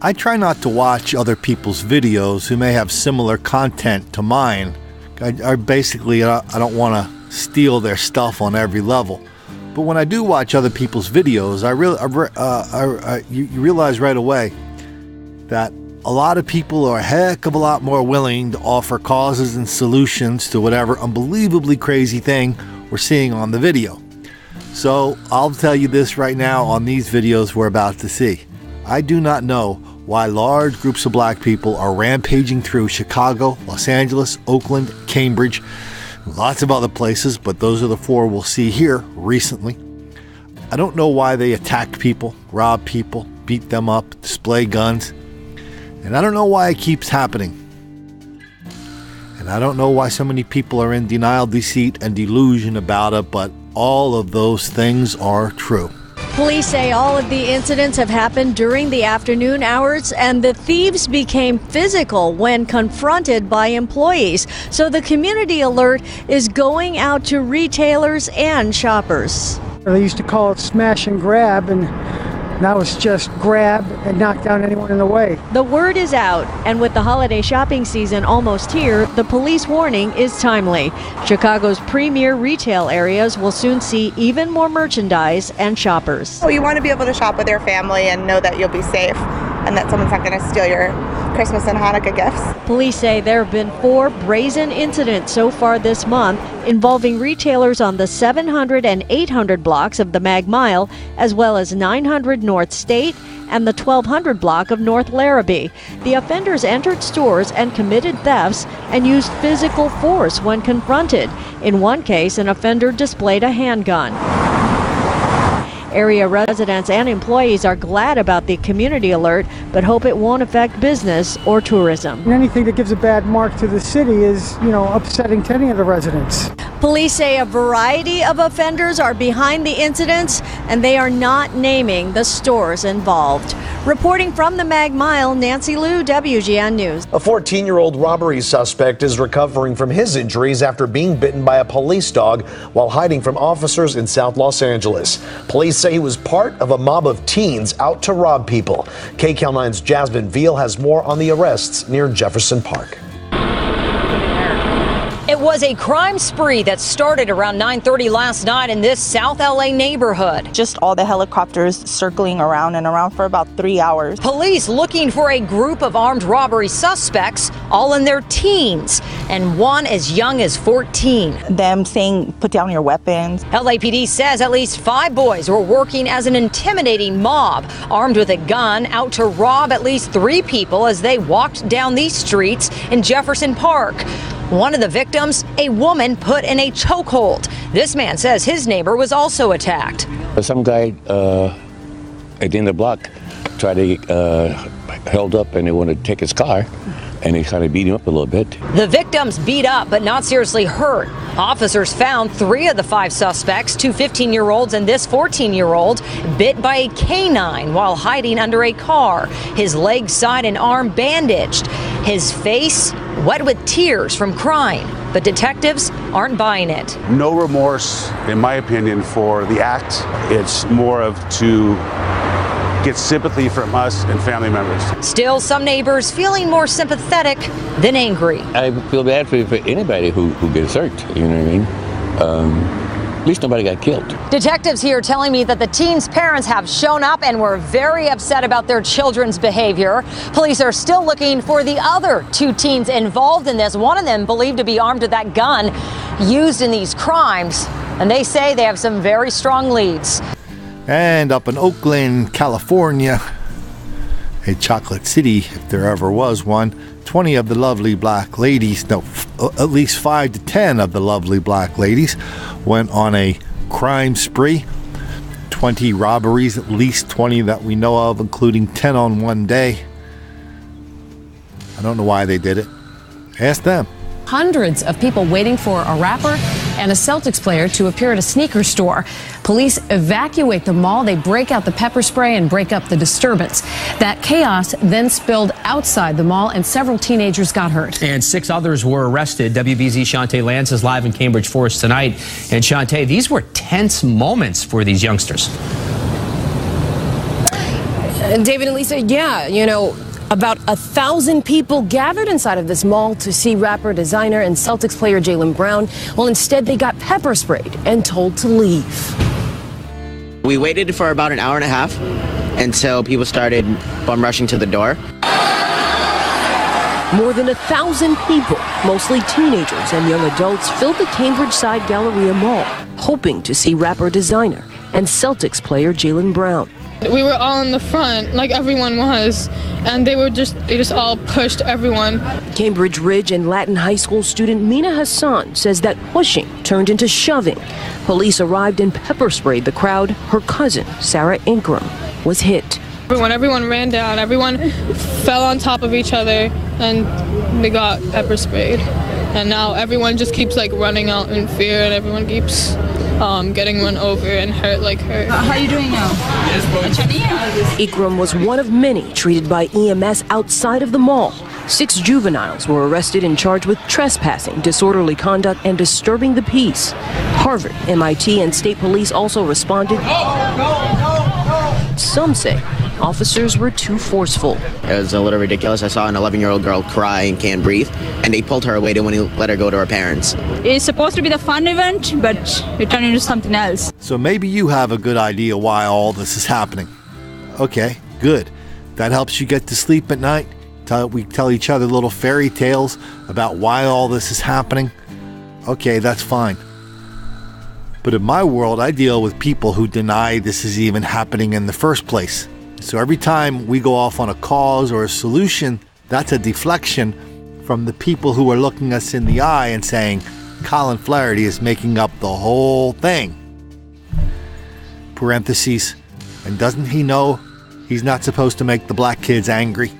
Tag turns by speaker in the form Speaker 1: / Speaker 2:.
Speaker 1: I try not to watch other people's videos who may have similar content to mine. I don't want to steal their stuff on every level. But when I do watch other people's videos, you realize right away that a lot of people are a heck of a lot more willing to offer causes and solutions to whatever unbelievably crazy thing we're seeing on the video. So I'll tell you this right now on these videos we're about to see. I do not know why large groups of black people are rampaging through Chicago, Los Angeles, Oakland, Cambridge, lots of other places, but those are the four we'll see here recently. I don't know why they attack people, rob people, beat them up, display guns, and I don't know why it keeps happening. And I don't know why so many people are in denial, deceit, and delusion about it, but all of those things are true.
Speaker 2: Police say all of the incidents have happened during the afternoon hours, and the thieves became physical when confronted by employees. So the community alert is going out to retailers and shoppers.
Speaker 3: They used to call it smash and grab, and now it's just grab and knock down anyone in the way.
Speaker 2: The word is out, and with the holiday shopping season almost here, the police warning is timely. Chicago's premier retail areas will soon see even more merchandise and shoppers.
Speaker 4: You want to be able to shop with your family and know that you'll be safe and that someone's not going to steal your Christmas and Hanukkah gifts.
Speaker 2: Police say there have been 4 brazen incidents so far this month involving retailers on the 700 and 800 blocks of the Mag Mile, as well as 900 North State and the 1200 block of North Larrabee. The offenders entered stores and committed thefts and used physical force when confronted. In one case, an offender displayed a handgun. Area residents and employees are glad about the community alert, but hope it won't affect business or tourism.
Speaker 3: And anything that gives a bad mark to the city is, upsetting to any of the residents.
Speaker 2: Police say a variety of offenders are behind the incidents, and they are not naming the stores involved. Reporting from the Mag Mile, Nancy Liu, WGN News.
Speaker 5: A 14-year-old robbery suspect is recovering from his injuries after being bitten by a police dog while hiding from officers in South Los Angeles. Police say he was part of a mob of teens out to rob people. KCAL 9's Jasmine Veal has more on the arrests near Jefferson Park.
Speaker 6: It was a crime spree that started around 9:30 last night in this South LA neighborhood.
Speaker 7: Just all the helicopters circling around and around for about 3 hours.
Speaker 6: Police looking for a group of armed robbery suspects, all in their teens, and one as young as 14.
Speaker 7: Them saying, put down your weapons.
Speaker 6: LAPD says at least 5 boys were working as an intimidating mob, armed with a gun, out to rob at least 3 people as they walked down these streets in Jefferson Park. One of the victims, a woman put in a chokehold. This man says his neighbor was also attacked.
Speaker 8: Some guy at the end of the block tried to held up and they wanted to take his car, and they kind of beat him up a little bit.
Speaker 6: The victims beat up but not seriously hurt. Officers found 3 of the 5 suspects, 2 15-year-olds and this 14-year-old, bit by a canine while hiding under a car. His leg, side, and arm bandaged. His face wet with tears from crying. But detectives aren't buying it.
Speaker 9: No remorse, in my opinion, for the act. It's more of to get sympathy from us and family members.
Speaker 6: Still, some neighbors feeling more sympathetic than angry.
Speaker 8: I feel bad for anybody who gets hurt, you know what I mean? At least nobody got killed.
Speaker 6: Detectives here telling me that the teens' parents have shown up and were very upset about their children's behavior. Police are still looking for the other 2 teens involved in this. One of them believed to be armed with that gun used in these crimes. And they say they have some very strong leads.
Speaker 1: And up in Oakland, California, a chocolate city, if there ever was one, 20 of the lovely black ladies, at least 5 to 10 of the lovely black ladies went on a crime spree. 20 robberies, at least 20 that we know of, including 10 on one day. I don't know why they did it. Ask them.
Speaker 10: Hundreds of people waiting for a rapper and a Celtics player to appear at a sneaker store. Police evacuate the mall. They break out the pepper spray and break up the disturbance. That chaos then spilled outside the mall, and several teenagers got hurt.
Speaker 11: And 6 others were arrested. WBZ's Shantae Lance is live in Cambridge Forest tonight. And Shantae, these were tense moments for these youngsters.
Speaker 10: David and Lisa, yeah, about 1,000 people gathered inside of this mall to see rapper, designer, and Celtics player Jaylen Brown. Well, instead, they got pepper sprayed and told to leave.
Speaker 12: We waited for about an hour and a half until people started bum rushing to the door.
Speaker 10: More than 1,000 people, mostly teenagers and young adults, filled the Cambridge Side Galleria Mall, hoping to see rapper, designer, and Celtics player Jaylen Brown.
Speaker 13: We were all in the front, like everyone was, and they just all pushed everyone.
Speaker 10: Cambridge Ridge and Latin High School student Mina Hassan says that pushing turned into shoving. Police arrived and pepper sprayed the crowd. Her cousin, Sarah Ingram, was hit.
Speaker 13: Everyone ran down, everyone fell on top of each other, and they got pepper sprayed. And now everyone just keeps running out in fear, and everyone keeps getting run over and hurt like her.
Speaker 14: How are you doing now?
Speaker 10: Ikram was one of many treated by EMS outside of the mall. 6 juveniles were arrested and charged with trespassing, disorderly conduct, and disturbing the peace. Harvard, MIT, and state police also responded. Some say officers were too forceful.
Speaker 12: It was a little ridiculous. I saw an 11-year-old girl cry and can't breathe, and they pulled her away to let her go to her parents.
Speaker 14: It's supposed to be the fun event, but it turned into something else.
Speaker 1: So maybe you have a good idea why all this is happening. Okay, good. That helps you get to sleep at night. We tell each other little fairy tales about why all this is happening. Okay, that's fine. But in my world, I deal with people who deny this is even happening in the first place. So every time we go off on a cause or a solution, that's a deflection from the people who are looking us in the eye and saying, Colin Flaherty is making up the whole thing. Parentheses, and doesn't he know he's not supposed to make the black kids angry?